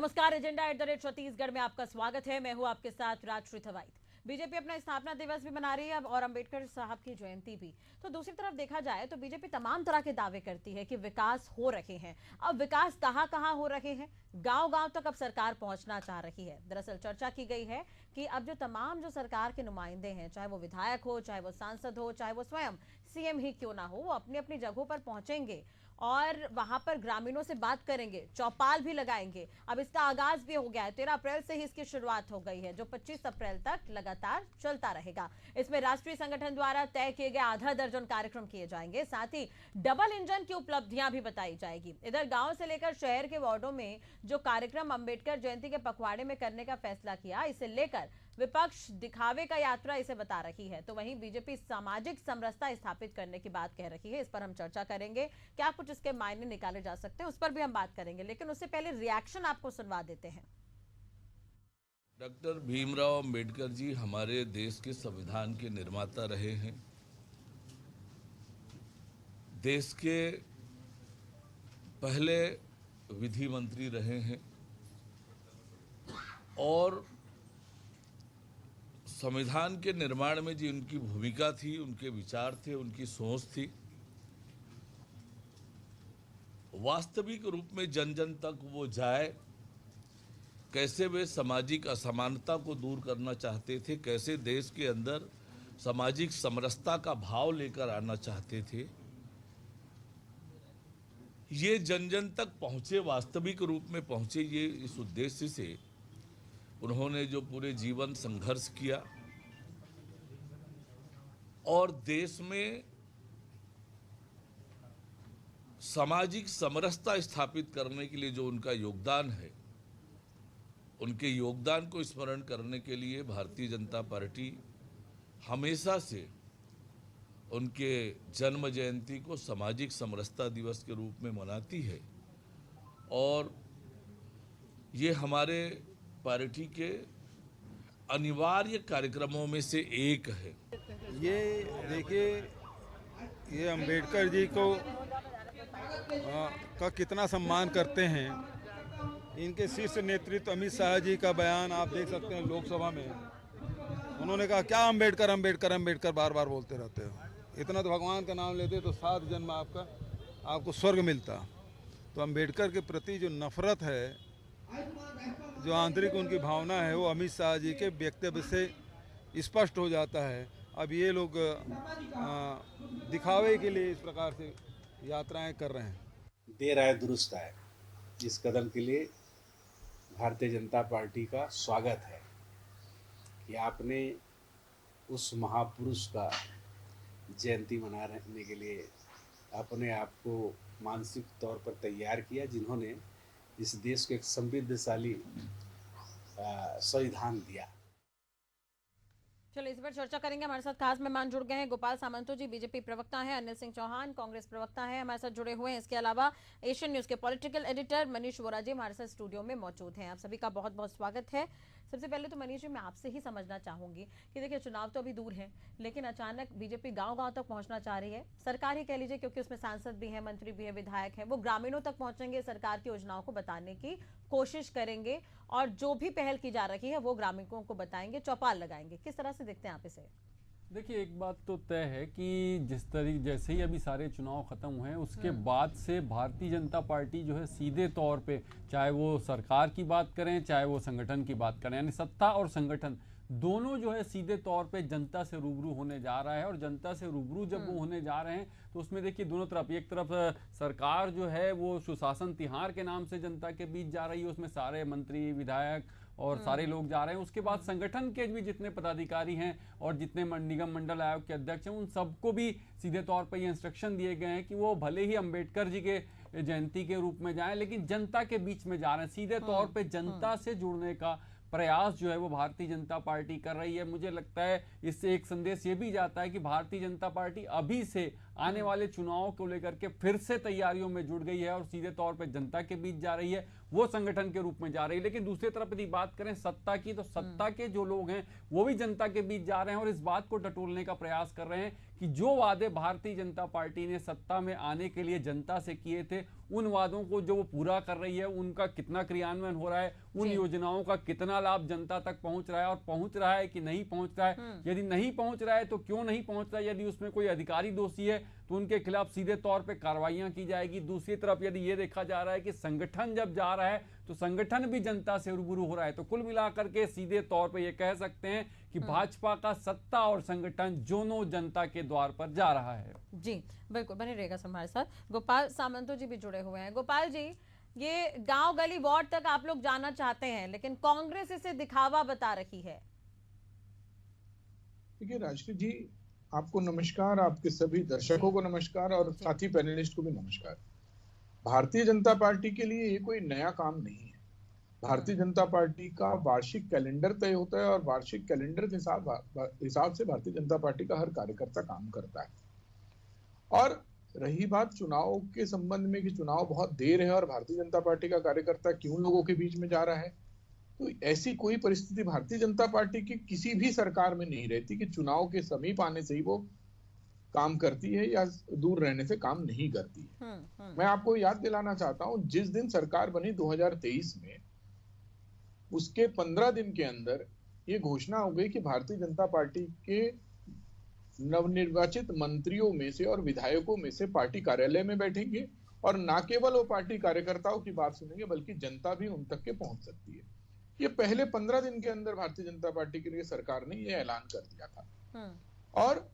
नमस्कार, एजेंडा @छत्तीसगढ़ में आपका स्वागत है। मैं हूं आपके साथ राजश्री थवाइत। बीजेपी अपना स्थापना दिवस भी मना रही है और अंबेडकर साहब की जयंती भी। तो दूसरी तरफ देखा जाए तो बीजेपी तमाम तरह के दावे करती है कि विकास हो रहे हैं। अब विकास कहां कहां हो रहे हैं, गांव गांव तक अब सरकार पहुंचना चाह रही है। दरअसल चर्चा की गई है कि अब जो तमाम जो सरकार के नुमाइंदे हैं, चाहे वो विधायक हो, चाहे वो सांसद हो, चाहे वो स्वयं सीएम ही क्यों ना हो, वो अपनी अपनी जगहों पर पहुंचेंगे और वहां पर ग्रामीणों से बात करेंगे, चौपाल भी लगाएंगे। अब इसका आगाज भी हो गया है, 13 अप्रैल से ही इसकी शुरुआत हो गई है, जो 25 अप्रैल तक लगातार चलता रहेगा। इसमें राष्ट्रीय संगठन द्वारा तय किए गए आधा दर्जन कार्यक्रम किए जाएंगे, साथ ही डबल इंजन की उपलब्धियां भी बताई जाएगी। इधर गांव से लेकर शहर के वार्डों में जो कार्यक्रम अंबेडकर जयंती के पखवाड़े में करने का फैसला किया, इसे लेकर विपक्ष दिखावे का यात्रा इसे बता रही है, तो वहीं बीजेपी सामाजिक समरसता स्थापित करने की बात कह रही है। इस पर हम चर्चा करेंगे, क्या कुछ इसके मायने निकाले जा सकते हैं, उस पर भी हम बात करेंगे। लेकिन उससे पहले रिएक्शन आपको सुनवा देते हैं। डॉक्टर भीमराव अंबेडकर जी हमारे देश के संविधान के निर्माता रहे हैं। देश के पहले विधि मंत्री रहे हैं और संविधान के निर्माण में जी उनकी भूमिका थी, उनके विचार थे, उनकी सोच थी, वास्तविक रूप में जन जन तक वो जाए। कैसे वे सामाजिक असमानता को दूर करना चाहते थे, कैसे देश के अंदर सामाजिक समरसता का भाव लेकर आना चाहते थे, ये जन जन तक पहुँचे, वास्तविक रूप में पहुँचे। ये इस उद्देश्य से उन्होंने जो पूरे जीवन संघर्ष किया और देश में सामाजिक समरसता स्थापित करने के लिए जो उनका योगदान है, उनके योगदान को स्मरण करने के लिए भारतीय जनता पार्टी हमेशा से उनके जन्म जयंती को सामाजिक समरसता दिवस के रूप में मनाती है और ये हमारे पार्टी के अनिवार्य कार्यक्रमों में से एक है। ये देखिए, ये अंबेडकर जी को का कितना सम्मान करते हैं। इनके शीर्ष नेतृत्व अमित शाह जी का बयान आप देख सकते हैं लोकसभा में। उन्होंने कहा क्या अंबेडकर अंबेडकर अंबेडकर बार बार बोलते रहते हो, इतना तो भगवान का नाम लेते तो 7 जन्म आपको स्वर्ग मिलता। तो अंबेडकर के प्रति जो नफरत है, जो आंतरिक उनकी भावना है, वो अमित शाह जी के वक्तव्य से स्पष्ट हो जाता है। अब ये लोग दिखावे के लिए इस प्रकार से यात्राएं कर रहे हैं। देर आए दुरुस्त आए, इस कदम के लिए भारतीय जनता पार्टी का स्वागत है कि आपने उस महापुरुष का जयंती मनाने के लिए अपने आप को मानसिक तौर पर तैयार किया, जिन्होंने इस देश को एक समृद्धशाली संविधान दिया। चलो इस पर चर्चा करेंगे। हमारे साथ खास मेहमान जुड़ गए हैं। गोपाल सामंतो जी बीजेपी प्रवक्ता हैं, अनिल सिंह चौहान कांग्रेस प्रवक्ता हैं, हमारे साथ जुड़े हुए हैं। इसके अलावा एशियन न्यूज के पॉलिटिकल एडिटर मनीष वोरा जी हमारे साथ स्टूडियो में मौजूद हैं। आप सभी का बहुत बहुत स्वागत है। सबसे पहले तो मनीष जी, मैं आपसे ही समझना चाहूंगी कि देखिए, चुनाव तो अभी दूर है, लेकिन अचानक बीजेपी गांव गांव तक पहुंचना चाह रही है। सरकार ही कह लीजिए, क्योंकि उसमें सांसद भी है, मंत्री भी है, विधायक है, वो ग्रामीणों तक पहुंचेंगे, सरकार की योजनाओं को बताने की कोशिश करेंगे और जो भी पहल की जा रही है वो ग्रामीणों को बताएंगे, चौपाल लगाएंगे। किस तरह से देखते हैं आप इसे? देखिए, एक बात तो तय है कि जैसे ही अभी सारे चुनाव खत्म हुए हैं, उसके बाद से भारतीय जनता पार्टी जो है सीधे तौर पे, चाहे वो सरकार की बात करें, चाहे वो संगठन की बात करें, यानी सत्ता और संगठन दोनों जो है सीधे तौर पे जनता से रूबरू होने जा रहा है। और जनता से रूबरू जब वो होने जा रहे हैं तो उसमें देखिए दोनों तरफ, एक तरफ सरकार जो है वो सुशासन तिहार के नाम से जनता के बीच जा रही है, उसमें सारे मंत्री, विधायक और सारे लोग जा रहे हैं। उसके बाद संगठन के भी जितने पदाधिकारी हैं और जितने निगम मंडल आयोग के अध्यक्ष हैं, उन सबको भी सीधे तौर पर ये इंस्ट्रक्शन दिए गए हैं कि वो भले ही अंबेडकर जी के जयंती के रूप में जाएं, लेकिन जनता के बीच में जा रहे हैं। सीधे तौर पे जनता से जुड़ने का प्रयास जो है वो भारतीय जनता पार्टी कर रही है। मुझे लगता है इससे एक संदेश ये भी जाता है कि भारतीय जनता पार्टी अभी से आने वाले चुनाव को लेकर के फिर से तैयारियों में जुट गई है और सीधे तौर पर जनता के बीच जा रही है, वो संगठन के रूप में जा रही है। लेकिन दूसरी तरफ यदि बात करें सत्ता की, तो सत्ता के जो लोग हैं वो भी जनता के बीच जा रहे हैं और इस बात को टटोलने का प्रयास कर रहे हैं कि जो वादे भारतीय जनता पार्टी ने सत्ता में आने के लिए जनता से किए थे, उन वादों को जो वो पूरा कर रही है, उनका कितना क्रियान्वयन हो रहा है, उन योजनाओं का कितना लाभ जनता तक पहुंच रहा है और पहुंच रहा है कि नहीं पहुंच रहा है। यदि नहीं पहुंच रहा है तो क्यों नहीं पहुंच रहा है, यदि उसमें कोई अधिकारी दोषी है तो उनके खिलाफ सीधे तौर पे कार्रवाइयां की जाएगी। दूसरी तरफ यदि ये देखा जा रहा है कि संगठन जब जा रहा है तो संगठन भी जनता से रूबरू हो रहा है, तो कुल मिलाकर के सीधे तौर पे ये कह सकते हैं कि भाजपा का सत्ता और संगठन दोनों जनता के द्वार पर जा रहा है। जी बिल्कुल, बने रहेगा हमारे साथ। गोपाल सामंतो जी भी जुड़े हुए हैं। गोपाल जी, ये गांव गली वार्ड तक आप लोग जाना चाहते हैं, लेकिन कांग्रेस इसे दिखावा बता रही है। देखिए राजश्री जी, आपको नमस्कार, आपके सभी दर्शकों को नमस्कार और साथी पैनलिस्ट को भी नमस्कार। भारतीय जनता पार्टी के लिए ये कोई नया काम नहीं है। भारतीय जनता पार्टी का वार्षिक कैलेंडर तय होता है और वार्षिक कैलेंडर के हिसाब से भारतीय जनता पार्टी का हर कार्यकर्ता काम करता है। और रही बात चुनाव के संबंध में कि चुनाव बहुत देर है और भारतीय जनता पार्टी का कार्यकर्ता क्यों लोगों के बीच में जा रहा है, तो ऐसी कोई परिस्थिति भारतीय जनता पार्टी की किसी भी सरकार में नहीं रहती कि चुनाव के समीप आने से ही वो काम करती है या दूर रहने से काम नहीं करती है। मैं आपको याद दिलाना चाहता हूं, जिस दिन सरकार बनी 2023 में, उसके 15 दिन के अंदर ये घोषणा हो गई कि भारतीय जनता पार्टी के नवनिर्वाचित मंत्रियों में से और विधायकों में से पार्टी कार्यालय में बैठेंगे और न केवल वो पार्टी कार्यकर्ताओं की बात सुनेंगे बल्कि जनता भी उन तक के पहुंच सकती है। ये पहले 15 दिन के अंदर भारतीय जनता पार्टी के लिए सरकार ने ये ऐलान कर दिया था। और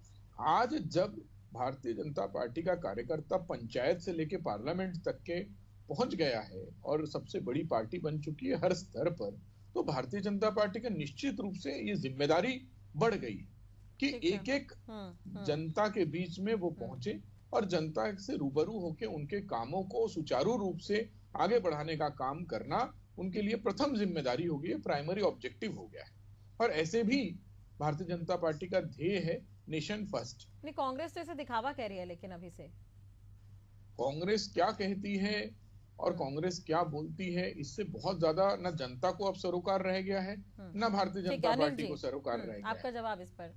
आज जब भारतीय जनता पार्टी का कार्यकर्ता पंचायत से लेकर पार्लियामेंट तक के पहुंच गया है और सबसे बड़ी पार्टी बन चुकी है हर स्तर पर, तो भारतीय जनता पार्टी का निश्चित रूप से ये जिम्मेदारी बढ़ गई कि एक एक जनता के बीच में वो पहुंचे और जनता से रूबरू होकर उनके कामों को सुचारू रूप से आगे बढ़ाने का काम करना उनके लिए प्रथम जिम्मेदारी हो गई है, प्राइमरी ऑब्जेक्टिव हो गया है। और ऐसे भी भारतीय जनता पार्टी का ध्येय है नेशन फर्स्ट। नहीं, कांग्रेस तो इसे दिखावा कह रही है, लेकिन अभी से कांग्रेस क्या कहती है और कांग्रेस क्या बोलती है, इससे बहुत ज्यादा न जनता को अब सरोकार रह गया है न भारतीय जनता पार्टी को सरोकार रह गया है। आपका जवाब इस पर।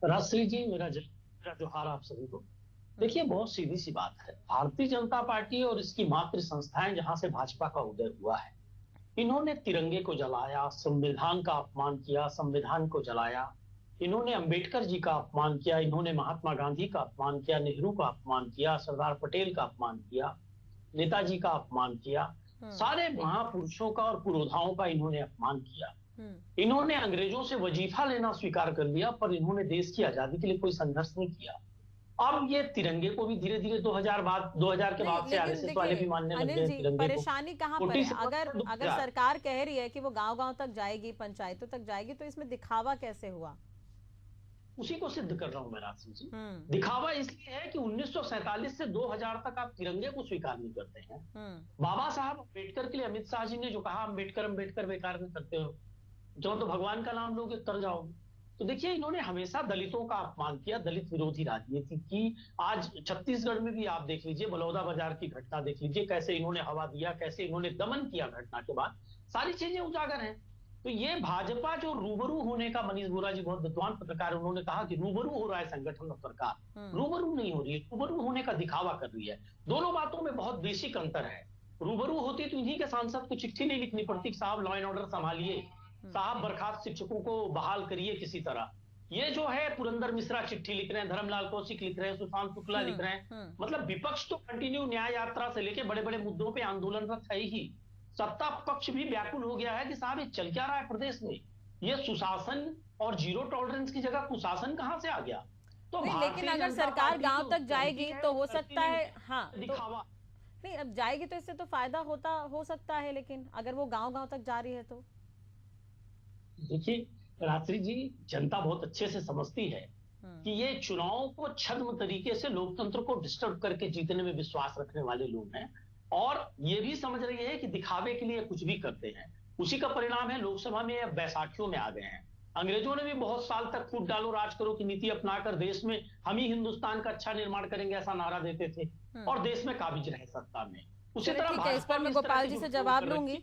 राजश्री जी, मेरा जोहार आप सभी को। देखिए, बहुत सीधी सी बात है, भारतीय जनता पार्टी और इसकी मातृ संस्थाएं जहां से भाजपा का उदय हुआ है, इन्होंने तिरंगे को जलाया, संविधान का अपमान किया, संविधान को जलाया, इन्होंने अंबेडकर जी का अपमान किया, इन्होंने महात्मा गांधी का अपमान किया, नेहरू का अपमान किया, सरदार पटेल का अपमान किया, नेताजी का अपमान किया, सारे महापुरुषों का और पुरोधाओं का इन्होंने अपमान किया। इन्होंने अंग्रेजों से वजीफा लेना स्वीकार कर लिया, पर इन्होंने देश की आजादी के लिए कोई संघर्ष नहीं किया। अब ये तिरंगे को भी धीरे धीरे 2000 के बाद से आरएसएस वाले भी मानने लग गए तिरंगे को। परेशानी कहाँ पर है? अगर सरकार कह रही है कि वो गांव-गांव तक जाएगी, पंचायतों तक जाएगी, तो इसमें दिखावा कैसे हुआ? उसी को सिद्ध कर रहा हूं मैं राजश्री जी। दिखावा इसलिए है कि 1947 से 2000 तक आप तिरंगे को स्वीकार नहीं करते हैं। बाबा साहब अम्बेडकर के लिए अमित शाह जी ने जो कहा, अम्बेडकर अम्बेडकर बेकार नहीं करते हो, जो तो भगवान का नाम लोगे तर जाओगे। तो देखिए, इन्होंने हमेशा दलितों का अपमान किया, दलित विरोधी राजनीति की। आज छत्तीसगढ़ में भी आप देख लीजिए, बलौदा बाजार की घटना देख लीजिए, कैसे इन्होंने हवा दिया, कैसे इन्होंने दमन किया घटना के बाद, सारी चीजें उजागर हैं। तो ये भाजपा जो रूबरू होने का, मनीष बोरा जी बहुत विद्वान पत्रकार, उन्होंने कहा कि रूबरू हो रहा है संगठन और सरकार, रूबरू नहीं हो रही है, रूबरू होने का दिखावा कर रही है। दोनों बातों में बहुत बेसिक अंतर है। रूबरू होती तो इन्हीं के सांसद को चिट्ठी नहीं लिखनी पड़ती, साहब लॉ एंड ऑर्डर संभालिए, साहब बर्खास्त शिक्षकों को बहाल करिए किसी तरह। ये जो है पुरंदर मिश्रा चिट्ठी लिख रहे हैं, धर्मलाल कौशिक लिख रहे हैं, सुशांत शुक्ला लिख रहे हैं, मतलब विपक्ष तो कंटिन्यू न्याय यात्रा से लेके बड़े बड़े मुद्दों पे आंदोलनरत है ही। सत्ता पक्ष भी व्याकुल हो गया है कि साहब ये चल क्या रहा है प्रदेश में, ये सुशासन और जीरो टॉलरेंस की जगह कुशासन कहां से आ गया? तो लेकिन अगर सरकार गांव तक जाएगी तो हो सकता है, हाँ दिखावा नहीं, अब जाएगी तो इससे तो फायदा हो सकता है, लेकिन अगर वो गांव तक जा रही है तो देखिए रात्रि जी, जनता बहुत अच्छे से समझती है कि ये चुनाव को छद्म तरीके से लोकतंत्र को डिस्टर्ब करके जीतने में विश्वास रखने वाले लोग हैं, और ये भी समझ रही है कि दिखावे के लिए कुछ भी करते हैं। उसी का परिणाम है लोकसभा में अब बैसाखियों में आ गए हैं। अंग्रेजों ने भी बहुत साल तक फूट डालो राज करो की नीति अपनाकर देश में हम ही हिंदुस्तान का अच्छा निर्माण करेंगे ऐसा नारा देते थे और देश में काबिज रहे सत्ता में। उसी तरह ठीक है, इस पर मैं गोपाल जी से जवाब लूंगी।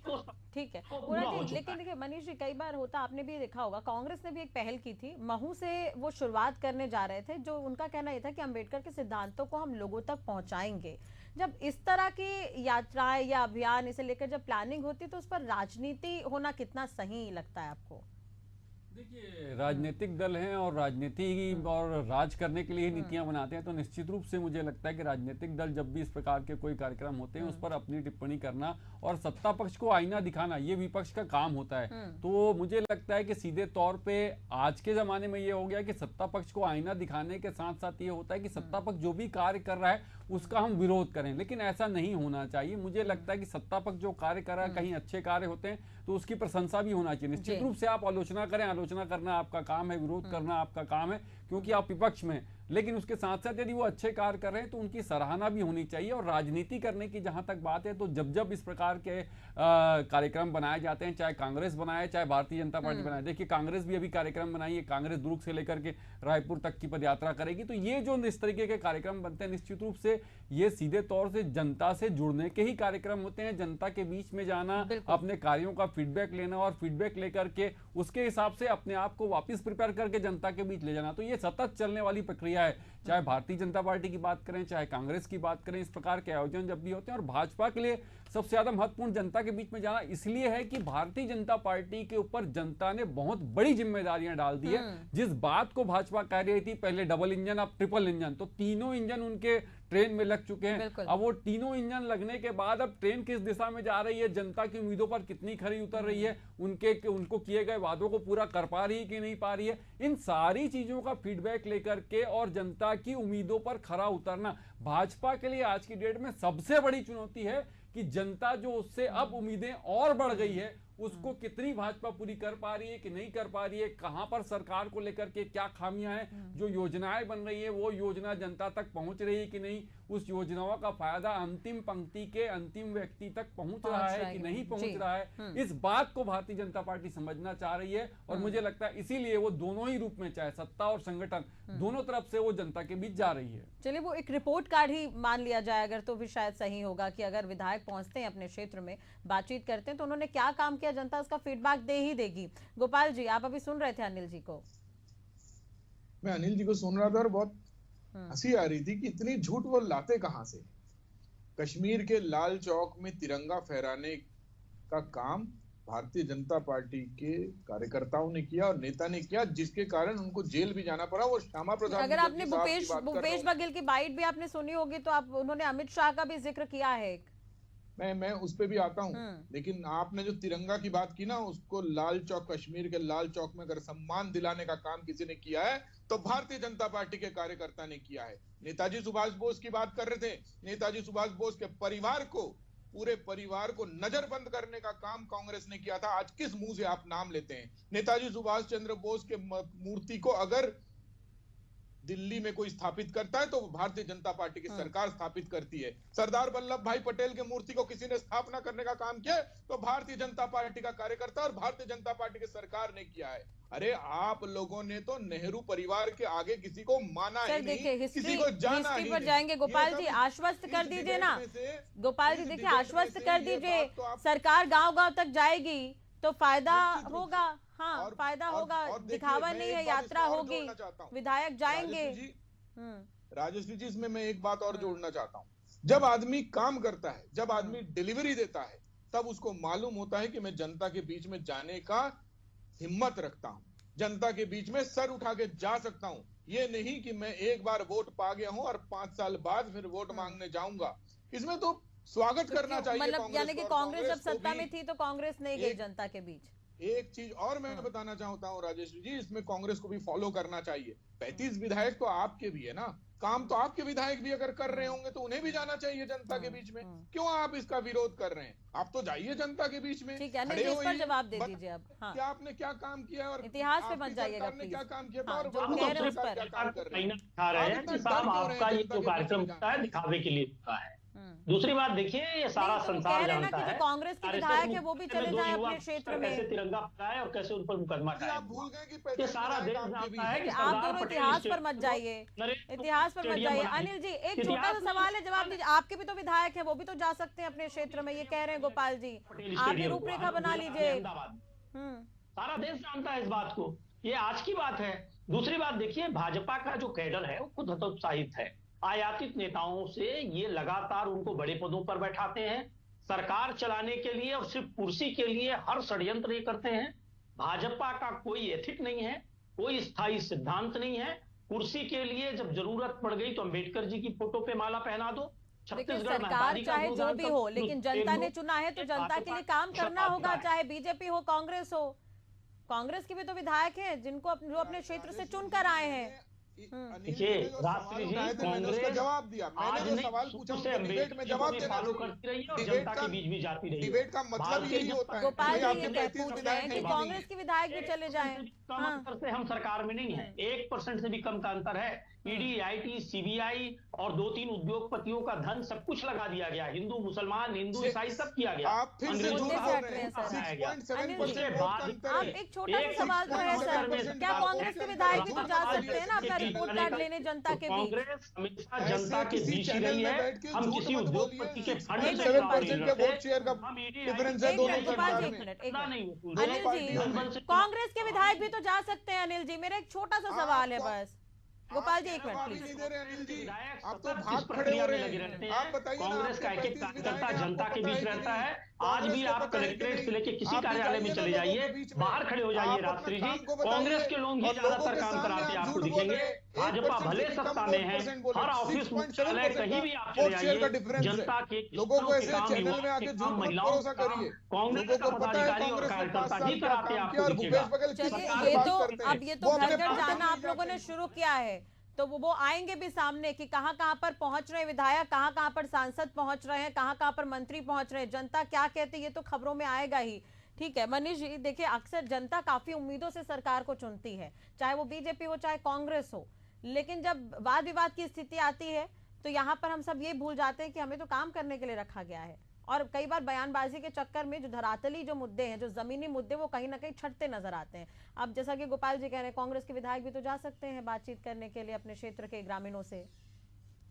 ठीक है तो पूरा पूरा हो जी, चुका लेकिन देखिए मनीष जी, कई बार होता, आपने भी देखा होगा, कांग्रेस ने भी एक पहल की थी, महू से वो शुरुआत करने जा रहे थे, जो उनका कहना ये था कि अंबेडकर के सिद्धांतों को हम लोगों तक पहुंचाएंगे। जब इस तरह की यात्राएं या अभियान इसे लेकर जब प्लानिंग होती है तो उस पर राजनीति होना कितना सही लगता है आपको? देखिए, राजनीतिक दल हैं और राजनीति और राज करने के लिए ही नीतियां बनाते हैं, तो निश्चित रूप से मुझे लगता है कि राजनीतिक दल जब भी इस प्रकार के कोई कार्यक्रम होते हैं उस पर अपनी टिप्पणी करना और सत्ता पक्ष को आईना दिखाना, ये विपक्ष का काम होता है। तो मुझे लगता है कि सीधे तौर पे आज के जमाने में ये हो गया कि सत्ता पक्ष को आईना दिखाने के साथ साथ ये होता है कि सत्ता पक्ष जो भी कार्य कर रहा है उसका हम विरोध करें, लेकिन ऐसा नहीं होना चाहिए। मुझे लगता है कि सत्ता पक्ष जो कार्य कर रहा है, कहीं अच्छे कार्य होते हैं तो उसकी प्रशंसा भी होना चाहिए। निश्चित रूप से आप आलोचना करें, आलोचना करना आपका काम है, विरोध करना आपका काम है, क्योंकि आप विपक्ष में, लेकिन उसके साथ साथ यदि वो अच्छे कार्य कर रहे हैं तो उनकी सराहना भी होनी चाहिए। और राजनीति करने की जहां तक बात है, तो जब जब इस प्रकार के कार्यक्रम बनाए जाते हैं, चाहे कांग्रेस बनाए चाहे भारतीय जनता पार्टी बनाए, देखिए कांग्रेस भी अभी कार्यक्रम बनाई है, कांग्रेस दुर्ग से लेकर के रायपुर तक की पदयात्रा करेगी। तो ये जो इस तरीके के कार्यक्रम बनते हैं, निश्चित रूप से ये सीधे तौर से जनता से जुड़ने के ही कार्यक्रम होते हैं। जनता के बीच में जाना, अपने कार्यों का फीडबैक लेना और फीडबैक लेकर के उसके हिसाब से अपने आप को वापस प्रिपेयर करके जनता के बीच ले जाना, तो ये सतत चलने वाली प्रक्रिया है। चाहे भारतीय जनता पार्टी की बात करें, चाहे कांग्रेस की बात करें, इस प्रकार के आयोजन जब भी होते हैं। और भाजपा के लिए सबसे ज्यादा महत्वपूर्ण जनता के बीच में जाना इसलिए है कि भारतीय जनता पार्टी के ऊपर जनता ने बहुत बड़ी जिम्मेदारियां डाल दी है। जिस बात को भाजपा कह रही थी पहले डबल इंजन, अब ट्रिपल इंजन, तो तीनों इंजन उनके ट्रेन में लग चुके हैं। अब वो तीनों इंजन लगने के बाद अब ट्रेन किस दिशा में जा रही है, जनता की उम्मीदों पर कितनी खरी उतर रही है, उनको किए गए वादों को पूरा कर पा रही है कि नहीं पा रही है, इन सारी चीजों का फीडबैक लेकर के और जनता की उम्मीदों पर खरा उतरना भाजपा के लिए आज की डेट में सबसे बड़ी चुनौती है। कि जनता जो उससे अब उम्मीदें और बढ़ गई है, उसको कितनी भाजपा पूरी कर पा रही है कि नहीं कर पा रही है, कहां पर सरकार को लेकर के क्या खामियां हैं, जो योजनाएं बन रही है वो योजना जनता तक पहुंच रही है कि नहीं, उस योजनाओं का फायदा अंतिम पंक्ति के अंतिम व्यक्ति तक पहुंच रहा है कि नहीं पहुंच रहा है, इस बात को भारतीय जनता पार्टी समझना चाह रही है। और मुझे लगता है इसीलिए वो दोनों ही रूप में, चाहे सत्ता और संगठन, दोनों तरफ से वो जनता के बीच जा रही है। चलिए, वो एक रिपोर्ट कार्ड ही मान लिया जाए अगर, तो भी शायद सही होगा कि अगर विधायक पहुंचते हैं अपने क्षेत्र में, बातचीत करते हैं, तो उन्होंने क्या काम किया जनता उसका फीडबैक दे ही देगी। गोपाल जी, आप अभी सुन रहे थे अनिल जी को। मैं अनिल जी को सुन रहा था और बहुत हंसी आ रही थी कि इतनी झूठ वो लाते कहां से। कश्मीर के लाल चौक में तिरंगा फहराने का काम भारतीय जनता पार्टी के कार्यकर्ताओं ने किया और नेता ने किया, जिसके कारण उनको जेल भी जाना पड़ा। वो श्यामा प्रसाद, अगर आपने भूपेश बघेल की बाइट भी आपने सुनी होगी तो आप, उन्होंने अमित शाह का भी जिक्र किया है। मैं उस पे भी आता हूँ, लेकिन आपने जो तिरंगा की बात की ना, उसको लाल चौक, कश्मीर के लाल चौक में अगर सम्मान दिलाने का काम किसी ने किया है तो भारतीय जनता पार्टी के कार्यकर्ता ने किया है। नेताजी सुभाष बोस की बात कर रहे थे, नेताजी सुभाष बोस के परिवार को, पूरे परिवार को नजरबंद करने का काम कांग्रेस ने किया था। आज किस मुंह से आप नाम लेते हैं? नेताजी सुभाष चंद्र बोस के मूर्ति को अगर दिल्ली में कोई स्थापित करता है तो भारतीय जनता पार्टी की सरकार स्थापित करती है। सरदार वल्लभ भाई पटेल के मूर्ति को किसी ने स्थापना करने का काम किया तो भारतीय जनता पार्टी का कार्यकर्ता और भारतीय जनता पार्टी की सरकार ने किया है। अरे आप लोगों ने तो नेहरू परिवार के आगे किसी को माना ही नहीं, किसी को जाना ही नहीं। जाएंगे गोपाल जी, आश्वस्त कर दीजिए ना। गोपाल जी देखिए, आश्वस्त कर दीजिए, सरकार गांव-गांव तक जाएगी तो फायदा होगा। हाँ, फायदा होगा, दिखावा नहीं है, यात्रा होगी, विधायक जाएंगे। राजश्री जी, इसमें मैं एक बात और जोड़ना चाहता हूँ। जब आदमी काम करता है, जब आदमी डिलीवरी देता है, तब उसको मालूम होता है कि मैं जनता के बीच में जाने का हिम्मत रखता हूँ, जनता के बीच में सर उठा के जा सकता हूँ। ये नहीं कि मैं एक बार वोट पा गया हूँ और 5 साल बाद फिर वोट मांगने जाऊंगा। इसमें तो स्वागत करना चाहिए। मतलब यानी कि कांग्रेस जब सत्ता में थी तो कांग्रेस नहीं गई जनता के बीच। एक चीज और मैं बताना चाहता हूँ राजेश जी, इसमें कांग्रेस को भी फॉलो करना चाहिए। 35 विधायक तो आपके भी है ना, काम तो आपके विधायक भी अगर कर रहे होंगे तो उन्हें भी जाना चाहिए जनता के बीच में। क्यों आप इसका विरोध कर रहे हैं? आप तो जाइए जनता के बीच में, ठीक है, इस पर जवाब दे दीजिए अब। हाँ। क्या आपने क्या काम किया और इतिहास पे मत जाइएगा, क्या काम किया हाँ, और जो कह रहे हैं उस पर दिखा रहे हैं कि साहब आपका ये जो कार्यक्रम होता है दिखावे के लिए होता है। दूसरी बात देखिए, ये सारा नहीं, तो वो संसार कह रहे हैं ना जानता कि जो है कांग्रेस के RSS विधायक है वो भी मुख्यालय चले में दो जाएं युवा अपने क्षेत्र कैसे में। तिरंगा फहराए और कैसे उन पर मुकदमा आप कायम भूल हुआ। गए कि ये 35 सारा देश विधायक आपके भी जानता है कि आप सरदार दोनों पटेल इतिहास पर मत स्टेडियम जाइए, नरेंद्र इतिहास पर मत स्टेडियम जाइए। बना अनिल जी, एक इतिहास छोटा सा में सवाल है, जवाब दीजिए। आपके भी तो विधायक है, वो भी तो जा सकते हैं अपने क्षेत्र में, ये कह रहे हैं गोपाल जी। पटेल आप भी स्टेडियम रूपरेखा बना गुजरात में, लीजिए। अहमदाबाद में। सारा देश जानता है इस बात को, ये आज की बात है। दूसरी बात देखिए, भाजपा का जो कैडर है वो खुद हतोत्साहित है। आयातित नेताओं से ये लगातार उनको बड़े पदों पर बैठाते हैं, सरकार चलाने के लिए और सिर्फ कुर्सी के लिए हर षड्यंत्र ये करते हैं। भाजपा का कोई एथिक नहीं है, कोई स्थायी सिद्धांत नहीं है। कुर्सी के लिए जब जरूरत पड़ गई तो अंबेडकर जी की फोटो पे माला पहना दो। देखिए, छत्तीसगढ़ में सरकार आबादी का चाहे जो गुणगान भी कर हो, दो, लेकिन फेंक जनता दो। ने चुना है तो जनता के लिए काम करना होगा, चाहे बीजेपी हो कांग्रेस हो। कांग्रेस के भी तो विधायक हैं जिनको जो अपने क्षेत्र से चुनकर आए हैं। देखिए राष्ट्रीय जी, मैंने उसका जवाब दिया, आज मैंने जो सवाल पूछा से उनको डिबेट में जवाब देना फॉलो चाहिए। करती रही है और डिबेट जनता का के बीच भी जाती रही है। डिबेट का मतलब यही होता है गोपाल कि जी आपके ये 35 पूछते विधायक हैं कि हैं, कांग्रेस के विधायक भी चले जाएं। कम अंतर से हम सरकार में नहीं है, 1% से भी कम का अंतर है। ईडी, आईटी, सीबीआई और 2-3 उद्योगपतियों का धन सब कुछ लगा दिया गया। हिंदू मुसलमान, हिंदू ईसाई सब किया गया। आप फिर से अंग्रेजों झूठ का बोल रहे हैं। हाथ उठाया गया। 6.7% वोट का अंतर आप है। एक छोटा सा सवाल तो है सर, क्या कांग्रेस के विधायक भी तो जा सकते हैं ना अपना रिपोर्ट कार्ड लेने जनता के बीच? कांग्रेस हमेशा ऐसे जनता के किसी बीच ही चैनल रही में है। बैठ के हम झूठ किसी मत उद्योगपति के बोलिए। फंड से 7% के वोट शेयर का हम ED, डिफरेंस है एक दोनों मिनट गोपाल जी, सरकार एक में। मिनट, एक इतना मिनट। नहीं वसूल। अनिल पार्टियों जी, कांग्रेस के विधायक भी तो जा सकते हैं। अनिल जी, मेरा एक छोटा सा सवाल है बस। गोपाल जी, एक मिनट जवाब ही प्लीज। नहीं दे रहे अनिल जी, विधायक आप तो सतत भाग इस खड़े प्रक्रिया हो में रहे लगे हैं। रहते आप हैं। बताइए ना, कांग्रेस का आपके एक एक 35 कार्यकर्ता विधायक जनता के आपको बीच पता है रहता कि है। नहीं? आज भी कांग्रेस को आप पता है कि कलेक्ट्रेट से नहीं? लेके किसी आप कार्यालय में दिखाइए ना चले लोगों जाइए, के बीच में। बाहर खड़े हो जाइए आप अपने रात्रि काम जी, को बताइए कांग्रेस के लोग ही और लोगों ज्यादातर के काम सामने कराते आप आपको झूठ बोल दिखेंगे। रहे हैं। भाजपा 1% भले से कम सत्ता में है, 4% बोले। हर ऑफिस मुख्यालय 6.7% कहीं भी आप वोट चले शेयर का जाइए, डिफरेंस है। जनता के लोगों को के ऐसे काम, चैनल युवाओं में के आके काम, झूठ मत महिलाओं भरोसा के काम, करिए। कांग्रेस लोगों का को पता है पदाधिकारी और कांग्रेस ने 5 कार्यकर्ता साल ही का कराते काम आपको किया और दिखेगा। भूपेश बघेल चलिए, सरकार ये बात तो करते हैं। अब ये तो वो अपने घर घर पार्टी जाना में आप लोगों ने जाते हैं। शुरू किया है, तो वो आएंगे भी सामने कि कहाँ कहाँ पर पहुंच रहे विधायक, कहाँ कहाँ पर सांसद पहुंच रहे हैं, कहाँ कहाँ पर मंत्री पहुंच रहे हैं, जनता क्या कहती है ये तो खबरों में आएगा ही। ठीक है मनीष जी, देखिए अक्सर जनता काफी उम्मीदों से सरकार को चुनती है, चाहे वो बीजेपी हो चाहे कांग्रेस हो, लेकिन जब वाद विवाद की स्थिति आती है तो यहाँ पर हम सब ये भूल जाते हैं कि हमें तो काम करने के लिए रखा गया है, और कई बार बयानबाजी के चक्कर में जो धरातली जो मुद्दे हैं, जो जमीनी मुद्दे, वो कहीं ना कहीं छटते नजर आते हैं। अब जैसा कि गोपाल जी कह रहे हैं, कांग्रेस के विधायक भी तो जा सकते हैं बातचीत करने के लिए अपने क्षेत्र के ग्रामीणों से।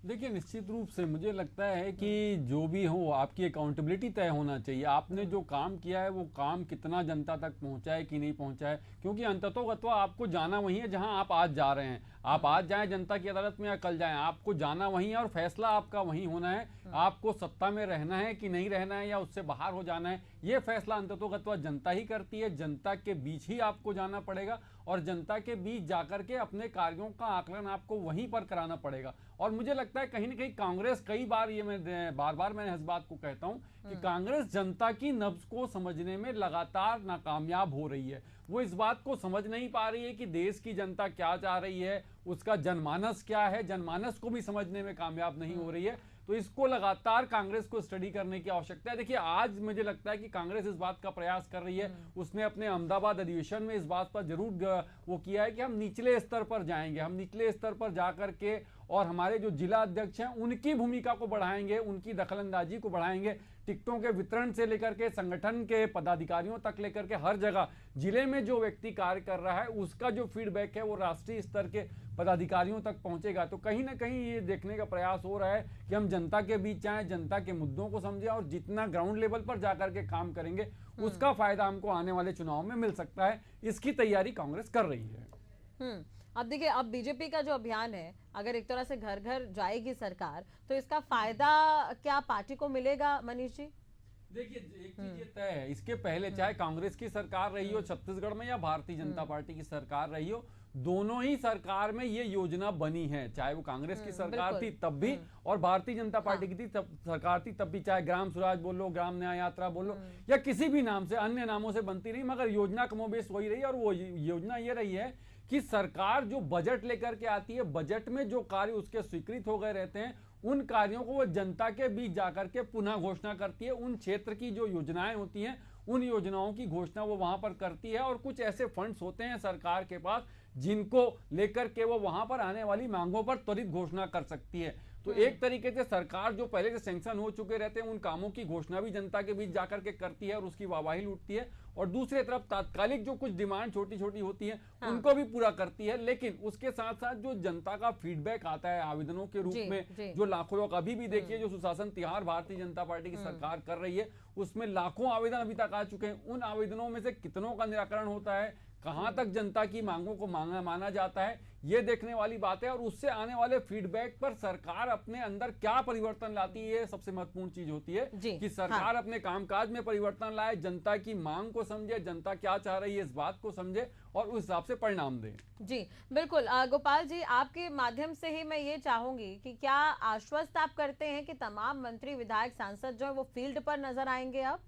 देखिए निश्चित रूप से मुझे लगता है कि जो भी हो आपकी अकाउंटेबिलिटी तय होना चाहिए। आपने जो काम किया है वो काम कितना जनता तक पहुंचा है कि नहीं पहुंचा है, क्योंकि अंततोगत्वा आपको जाना वही है जहां आप आज जा रहे हैं। आप आज जाएं जनता की अदालत में या कल जाएं, आपको जाना वही है और फैसला आपका वही होना है। आपको सत्ता में रहना है कि नहीं रहना है या उससे बाहर हो जाना है, ये फैसला अंततोगत्वा जनता ही करती है। जनता के बीच ही आपको जाना पड़ेगा और जनता के बीच जाकर के अपने कार्यों का आकलन आपको वहीं पर कराना पड़ेगा। और मुझे लगता है कहीं ना कहीं कांग्रेस, कई बार ये मैं बार बार मैंने इस बात को कहता हूं कि कांग्रेस जनता की नब्ज को समझने में लगातार नाकामयाब हो रही है। वो इस बात को समझ नहीं पा रही है कि देश की जनता क्या चाह रही है, उसका जनमानस क्या है, जनमानस को भी समझने में कामयाब नहीं हो रही है। तो इसको लगातार कांग्रेस को स्टडी करने की आवश्यकता है। देखिए आज मुझे लगता है कि कांग्रेस इस बात का प्रयास कर रही है, उसने अपने अहमदाबाद अधिवेशन में इस बात पर जरूर वो किया है कि हम निचले स्तर पर जाएंगे, हम निचले स्तर पर जाकर के और हमारे जो जिला अध्यक्ष हैं उनकी भूमिका को बढ़ाएंगे, उनकी दखलंदाजी को बढ़ाएंगे। टिकटों के वितरण से लेकर के संगठन के पदाधिकारियों तक लेकर के हर जगह जिले में जो व्यक्ति कार्य कर रहा है उसका जो फीडबैक है वो राष्ट्रीय स्तर के पदाधिकारियों तक पहुंचेगा। तो कहीं ना कहीं ये देखने का प्रयास हो रहा है कि हम जनता के बीच जाएं, जनता के मुद्दों को समझें और जितना ग्राउंड लेवल पर जाकर के काम करेंगे उसका फायदा हमको आने वाले चुनाव में मिल सकता है। इसकी तैयारी कांग्रेस कर रही है। अब देखिए, अब बीजेपी का जो अभियान है, अगर एक तरह से घर घर जाएगी सरकार, तो इसका फायदा क्या पार्टी को मिलेगा मनीष जी? देखिए एक चीज ये तय है, इसके पहले चाहे कांग्रेस की सरकार रही हो छत्तीसगढ़ में या भारतीय जनता पार्टी की सरकार रही हो, दोनों ही सरकार में ये योजना बनी है। चाहे वो कांग्रेस की सरकार थी तब भी और भारतीय जनता पार्टी की थी तब सरकार थी तब भी, चाहे ग्राम स्वराज बोलो, ग्राम न्याय यात्रा बोलो या किसी भी नाम से, अन्य नामों से बनती रही, मगर योजना कमोबेश वही रही। और वो योजना ये रही है कि सरकार जो बजट लेकर के आती है, बजट में जो कार्य उसके स्वीकृत हो गए रहते हैं उन कार्यों को वो जनता के बीच जाकर के पुनः घोषणा करती है। उन क्षेत्र की जो योजनाएं होती हैं उन योजनाओं की घोषणा वो वहां पर करती है। और कुछ ऐसे फंड्स होते हैं सरकार के पास जिनको लेकर के वो वहां पर आने वाली मांगों पर त्वरित घोषणा कर सकती है। तो एक तरीके से सरकार जो पहले से सैंक्शन हो चुके रहते हैं उन कामों की घोषणा भी जनता के बीच जाकर के करती है और उसकी वाहवाही लूटती है, और दूसरी तरफ तात्कालिक जो कुछ डिमांड छोटी छोटी होती है उनको भी पूरा करती है। लेकिन उसके साथ साथ जो जनता का फीडबैक आता है आवेदनों के रूप में, जो लाखों लोग अभी भी देखिए जो सुशासन तिहार भारतीय जनता पार्टी की सरकार कर रही है उसमें लाखों आवेदन अभी तक आ चुके हैं। उन आवेदनों में से कितनों का निराकरण होता है, कहां तक जनता की मांगों को माना जाता है, ये देखने वाली बात है। और उससे आने वाले फीडबैक पर सरकार अपने अंदर क्या परिवर्तन लाती है, सबसे महत्वपूर्ण चीज होती है कि सरकार अपने कामकाज में परिवर्तन लाए, जनता की मांग को समझे, जनता क्या चाह रही है इस बात को समझे और उस हिसाब से परिणाम दे। जी बिल्कुल। गोपाल जी, आपके माध्यम से ही मैं ये चाहूंगी कि क्या आश्वस्त आप करते हैं कि तमाम मंत्री विधायक सांसद जो है वो फील्ड पर नजर आएंगे? अब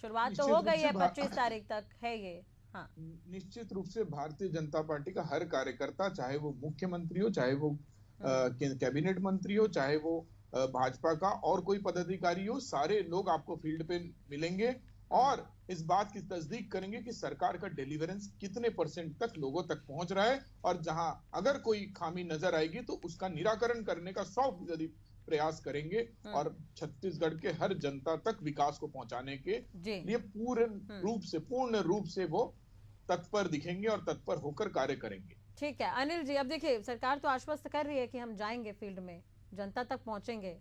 शुरुआत तो हो गई है, 25 तारीख तक है ये। हाँ, निश्चित रूप से भारतीय जनता पार्टी का हर कार्यकर्ता, चाहे वो मुख्यमंत्री हो, चाहे वो कैबिनेट मंत्री हो, चाहे वो भाजपा का और कोई पदाधिकारी हो, सारे लोग आपको फील्ड पे मिलेंगे और इस बात की तस्दीक करेंगे कि सरकार का डिलीवरेंस कितने % तक लोगों तक पहुंच रहा है, और जहां अगर कोई खामी नजर आएगी तो उसका निराकरण करने का 100% प्रयास करेंगे और छत्तीसगढ़ के हर जनता तक विकास को पहुंचाने के लिए पूर्ण रूप से वो तत्पर दिखेंगे और तत्पर होकर कार्य करेंगे। ठीक है अनिल जी, अब देखिए सरकार तो आश्वस्त कर रही है कि हम जाएंगे फील्ड में, जनता तक पहुंचेंगे।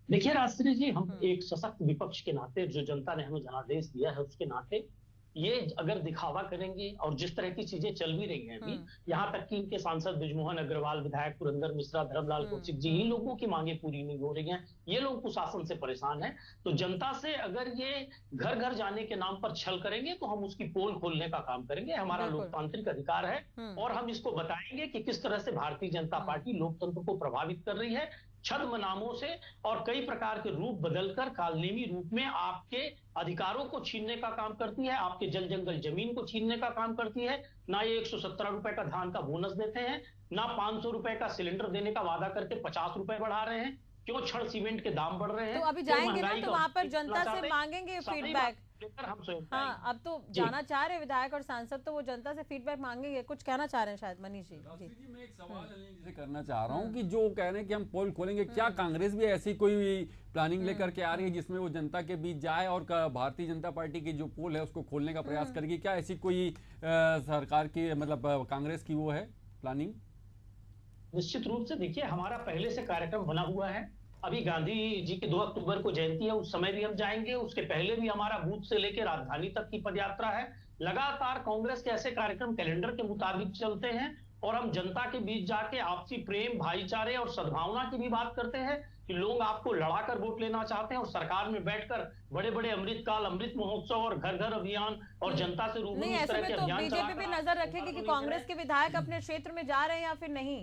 देखिए राजश्री जी, हम एक सशक्त विपक्ष के नाते, जो जनता ने हमें जनादेश दिया है उसके नाते, ये अगर दिखावा करेंगे और जिस तरह की चीजें चल भी रही हैं अभी, यहाँ तक कि इनके सांसद बृजमोहन अग्रवाल, विधायक पुरंदर मिश्रा, धर्मलाल कौशिक जी, इन लोगों की मांगे पूरी नहीं हो रही हैं, ये लोग कुशासन से परेशान हैं, तो जनता से अगर ये घर घर जाने के नाम पर छल करेंगे तो हम उसकी पोल खोलने का काम करेंगे। हमारा लोकतांत्रिक अधिकार है और हम इसको बताएंगे कि किस तरह से भारतीय जनता पार्टी लोकतंत्र को प्रभावित कर रही है, छद्म नामों से और कई प्रकार के रूप बदलकर कालनेमी रूप में आपके अधिकारों को छीनने का काम करती है, आपके जल जंगल जमीन को छीनने का काम करती है। ना ये 117 रुपए का धान का बोनस देते हैं, ना 500 रुपए का सिलेंडर देने का वादा करके 50 रुपए बढ़ा रहे हैं। क्यों छड़ सीमेंट के दाम बढ़ रहे हैं? तो अभी जाएंगे ना, तो वहां पर जनता से मांगेंगे फीडबैक। हाँ, अब तो जाना चाह रहे विधायक और सांसद, तो वो जनता से फीडबैक मांगेंगे। कुछ कहना चाह रहे हैं शायद मनीष जी। जी मैं एक सवाल अनिल से करना चाह रहा हूँ कि जो कह रहे हैं कि हम पोल खोलेंगे, क्या कांग्रेस भी ऐसी कोई प्लानिंग लेकर के आ रही है जिसमें वो जनता के बीच जाए और भारतीय जनता पार्टी की जो पोल है उसको खोलने का प्रयास करेगी? क्या ऐसी कोई सरकार की, मतलब कांग्रेस की वो है प्लानिंग? निश्चित रूप से देखिए, हमारा पहले से कार्यक्रम बना हुआ है। अभी गांधी जी की 2 अक्टूबर को जयंती है, उस समय भी हम जाएंगे। उसके पहले भी हमारा बूथ से लेकर राजधानी तक की पदयात्रा है। लगातार कांग्रेस के ऐसे कार्यक्रम कैलेंडर के मुताबिक चलते हैं और हम जनता के बीच जाके आपसी प्रेम, भाईचारे और सद्भावना की भी बात करते हैं कि लोग आपको लड़ाकर वोट लेना चाहते हैं और सरकार में बैठकर बड़े बड़े अमृतकाल, अमृत महोत्सव और घर घर अभियान और जनता से रूबरू नहीं, ऐसे में तो बीजेपी भी नजर रखेगी कि कांग्रेस के विधायक अपने क्षेत्र में जा रहे हैं या फिर नहीं।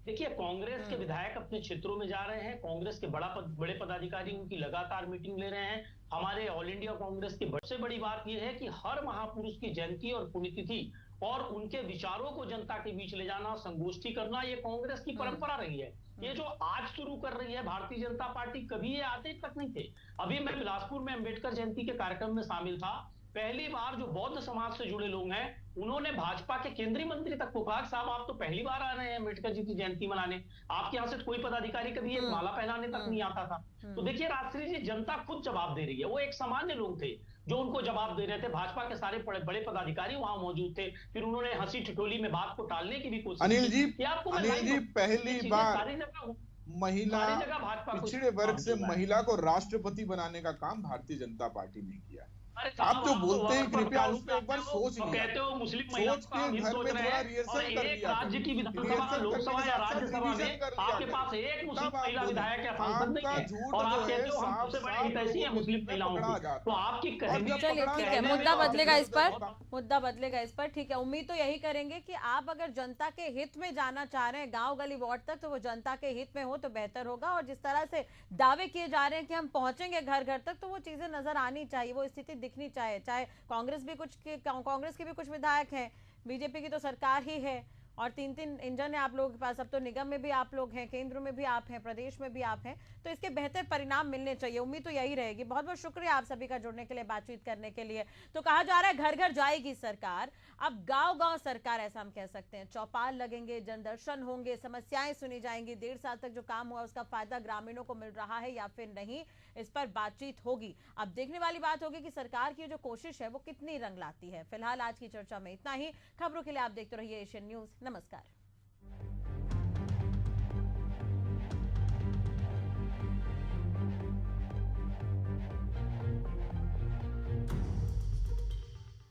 देखिए, कांग्रेस के विधायक अपने क्षेत्रों में जा रहे हैं, कांग्रेस के बड़े पदाधिकारी उनकी लगातार मीटिंग ले रहे हैं। हमारे ऑल इंडिया कांग्रेस की सबसे बड़ी बात यह है कि हर महापुरुष की जयंती और पुण्यतिथि और उनके विचारों को जनता के बीच ले जाना, संगोष्ठी करना, ये कांग्रेस की परंपरा रही है। ये जो आज शुरू कर रही है भारतीय जनता पार्टी, कभी ये आते तक नहीं थे। अभी मैं बिलासपुर में अंबेडकर जयंती के कार्यक्रम में शामिल था। पहली बार जो बौद्ध समाज से जुड़े लोग हैं, उन्होंने भाजपा के केंद्रीय मंत्री तक को कहा, साहब आप तो पहली बार आ रहे हैं अम्बेडकर जी की जयंती मनाने, आपके यहाँ से कोई पदाधिकारी कभी एक माला पहनाने तक नहीं आता था। तो देखिए राजश्री जी, जनता खुद जवाब दे रही है। वो एक सामान्य लोग थे जो उनको जवाब दे रहे थे, भाजपा के सारे बड़े पदाधिकारी वहां मौजूद थे। फिर उन्होंने हंसी ठिठोली में बात को टालने की भी कोशिश की। अनिल जी पहली बार महिला, पिछड़े वर्ग से महिला को राष्ट्रपति बनाने का काम भारतीय जनता पार्टी ने किया। आप जो बोलते हैं कृपया उस पर एक बार सोच लीजिए। कहते हो मुस्लिम महिलाओं का हम हित सोच रहे हैं और एक राज्य की विधानसभा, लोकसभा या राज्यसभा में आपके पास एक मुस्लिम महिला विधायक या सांसद नहीं है और आप कहते हो हम सबसे बड़े हितैषी हैं मुस्लिम महिलाओं की। तो आपकी कहने, चलिए ठीक है, मुद्दा बदलेगा इस पर, मुद्दा बदलेगा इस पर। ठीक है, उम्मीद तो यही करेंगे कि आप अगर जनता के हित में जाना चाह रहे हैं गांव गली वार्ड तक, तो वो जनता के हित में हो तो बेहतर होगा। और जिस तरह से दावे किए जा रहे हैं कि हम पहुंचेंगे घर घर तक, तो वो चीजें नजर आनी चाहिए, वो स्थिति दिखनी चाहिए। चाहे कांग्रेस के भी कुछ विधायक हैं, बीजेपी की तो सरकार ही है, और 3-3 इंजन है आप लोगों के पास। अब तो निगम में भी आप लोग हैं, केंद्र में भी आप हैं, प्रदेश में भी आप हैं, तो इसके बेहतर परिणाम मिलने चाहिए। उम्मीद तो यही रहेगी। बहुत बहुत शुक्रिया आप सभी का जुड़ने के लिए, बातचीत करने के लिए। तो कहा जा रहा है घर घर जाएगी सरकार, अब गांव गांव सरकार, ऐसा हम कह सकते हैं। चौपाल लगेंगे, जनदर्शन होंगे, समस्याएं सुनी जाएंगी। 1.5 साल तक जो काम हुआ उसका फायदा ग्रामीणों को मिल रहा है या फिर नहीं, इस पर बातचीत होगी। अब देखने वाली बात होगी कि सरकार की जो कोशिश है वो कितनी रंग लाती है। फिलहाल आज की चर्चा में इतना ही। खबरों के लिए आप देखते रहिए एशियन न्यूज। नमस्कार।